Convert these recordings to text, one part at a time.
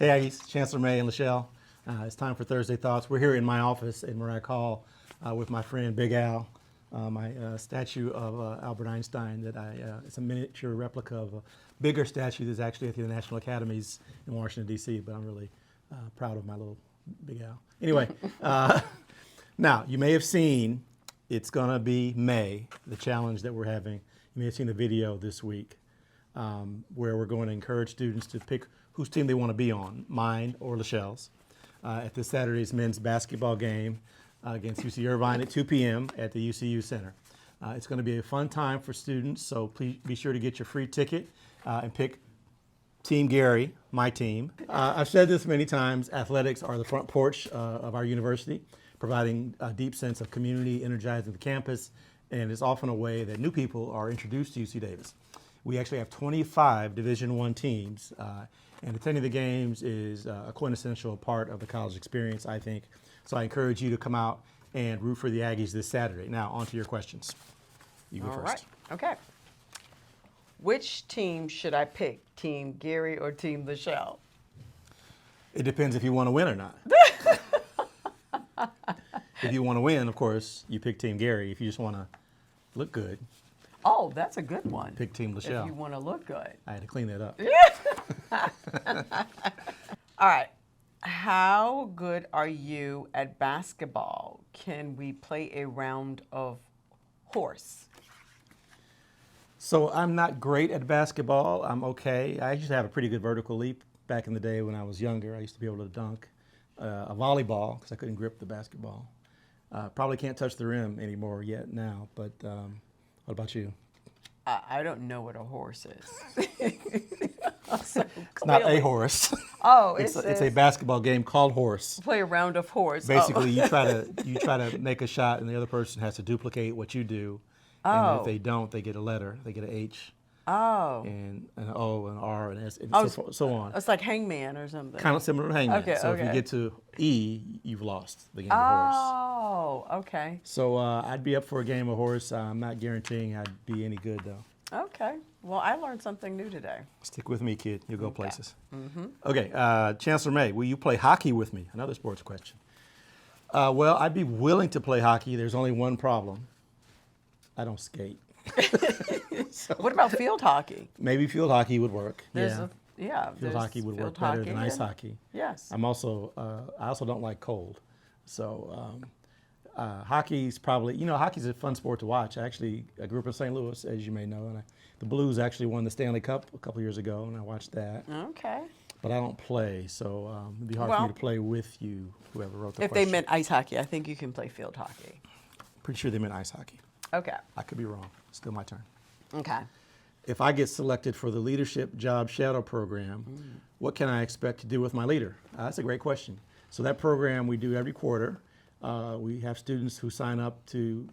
Hey Aggies, Chancellor May and LeShelle. It's time for Thursday Thoughts. We're here in my office in Mariah Hall with my friend Big Al, my statue of Albert Einstein it's a miniature replica of a bigger statue that's actually at the National Academies in Washington, D.C., but I'm really proud of my little Big Al. Anyway, now you may have seen it's going to be May, the challenge that we're having. You may have seen the video this week where we're going to encourage students to pick whose team they want to be on, mine or LeShelle's, at this Saturday's men's basketball game against UC Irvine at 2 p.m. at the UCU Center. It's going to be a fun time for students, so please be sure to get your free ticket and pick Team Gary, my team. I've said this many times, athletics are the front porch of our university, providing a deep sense of community, energizing the campus, and it's often a way that new people are introduced to UC Davis. We actually have 25 Division I teams, and attending the games is a quintessential part of the college experience, I think. So I encourage you to come out and root for the Aggies this Saturday. Now, on to your questions. You go first. All right. Okay. Which team should I pick? Team Gary or Team LeShelle? It depends if you want to win or not. If you want to win, of course, you pick Team Gary. If you just want to look good, Oh, that's a good one. pick Team LeShelle. If you want to look good. I had to clean that up. All right. How good are you at basketball? Can we play a round of horse? So I'm not great at basketball. I'm okay. I used to have a pretty good vertical leap back in the day when I was younger. I used to be able to dunk a volleyball because I couldn't grip the basketball. Probably can't touch the rim anymore yet now, but what about you? I don't know what a horse is. So It's not a horse. Oh, It's a basketball game called horse. play a round of horse. Basically, you try to make a shot, and the other person has to duplicate what you do. And if they don't, they get a letter. They get an H, Oh. and an O, an R, and S, and Oh, so on. It's like hangman or something. Kind of similar to hangman. Okay, so if you okay. get to E, you've lost the game of horse. Oh, okay. So I'd be up for a game of horse. I'm not guaranteeing I'd be any good, though. Okay. Well, I learned something new today. Stick with me, kid. You'll go Okay. places. Okay, Chancellor May, will you play hockey with me? Another sports question. Well, I'd be willing to play hockey. There's only one problem. I don't skate. What about field hockey? Maybe field hockey would work. There's Field there's hockey would work field better than ice and- hockey. Yes. I also don't like cold. So hockey's probably, hockey's a fun sport to watch. I grew up in St. Louis, as you may know, and the Blues actually won the Stanley Cup a couple years ago, and I watched that. Okay. But I don't play, so it'd be hard for Well, me to play with you, whoever wrote the If question. they meant ice hockey, I think you can play field hockey. Pretty sure they meant ice hockey. Okay. I could be wrong. Still my turn. Okay. If I get selected for the Leadership Job Shadow Program, what can I expect to do with my leader? That's a great question. So that program we do every quarter. We have students who sign up to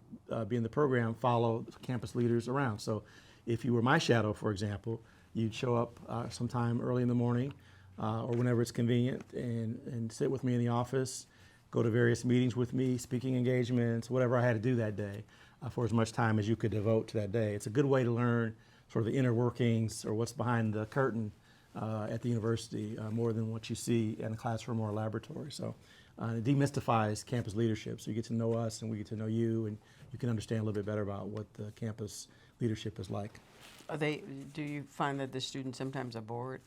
be in the program, follow campus leaders around. So if you were my shadow, for example, you'd show up sometime early in the morning or whenever it's convenient and sit with me in the office, go to various meetings with me, speaking engagements, whatever I had to do that day for as much time as you could devote to that day. It's a good way to learn sort of the inner workings or what's behind the curtain at the university more than what you see in a classroom or a laboratory. So it demystifies campus leadership. So you get to know us and we get to know you, and you can understand a little bit better about what the campus leadership is like. Do you find that the students sometimes are bored?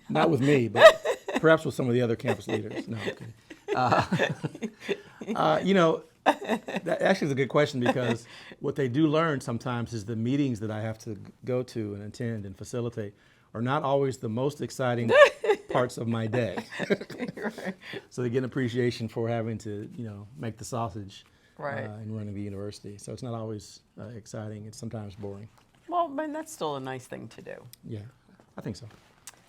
Not with me, but perhaps with some of the other campus leaders. No, okay. That actually is a good question because what they do learn sometimes is the meetings that I have to go to and attend and facilitate are not always the most exciting parts of my day. Right. So they get an appreciation for having to, make the sausage Right. and running the university. So it's not always exciting. It's sometimes boring. Well, man, that's still a nice thing to do. Yeah, I think so.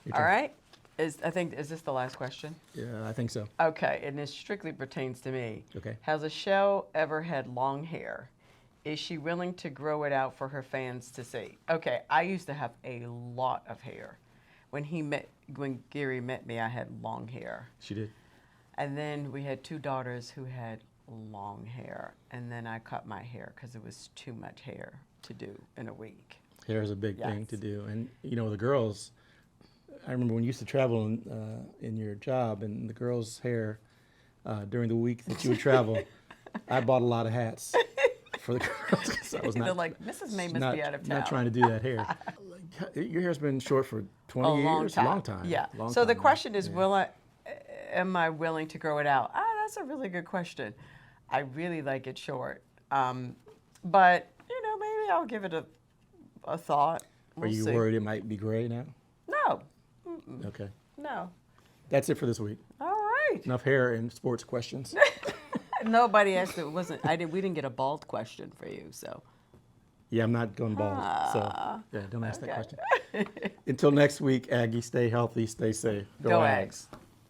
Your All turn. right. Is this the last question? Yeah, I think so. Okay, and this strictly pertains to me. Okay. Has LeShelle ever had long hair? Is she willing to grow it out for her fans to see? Okay, I used to have a lot of hair. When Gary met me, I had long hair. She did. And then we had 2 daughters who had long hair. And then I cut my hair because it was too much hair to do in a week. Hair is a big thing Yes. to do. And, the girls, I remember when you used to travel in your job and the girls' hair during the week that you would travel. I bought a lot of hats for the girls. 'Cause I was They're not, like, Mrs. May must be out of town. not trying to do that hair. Your hair's been short for 20 A years. long time. Yeah. Long So the time. question is, Yeah. am I willing to grow it out? That's a really good question. I really like it short. But, maybe I'll give it a thought. Are We'll you see. worried it might be gray now? No. Okay. No. That's it for this week. All right. Enough hair and sports questions. Nobody asked. We didn't get a bald question for you, so. Yeah, I'm not going bald. So, yeah, don't ask that Okay. question. Until next week, Aggie, stay healthy, stay safe. Go Aggs.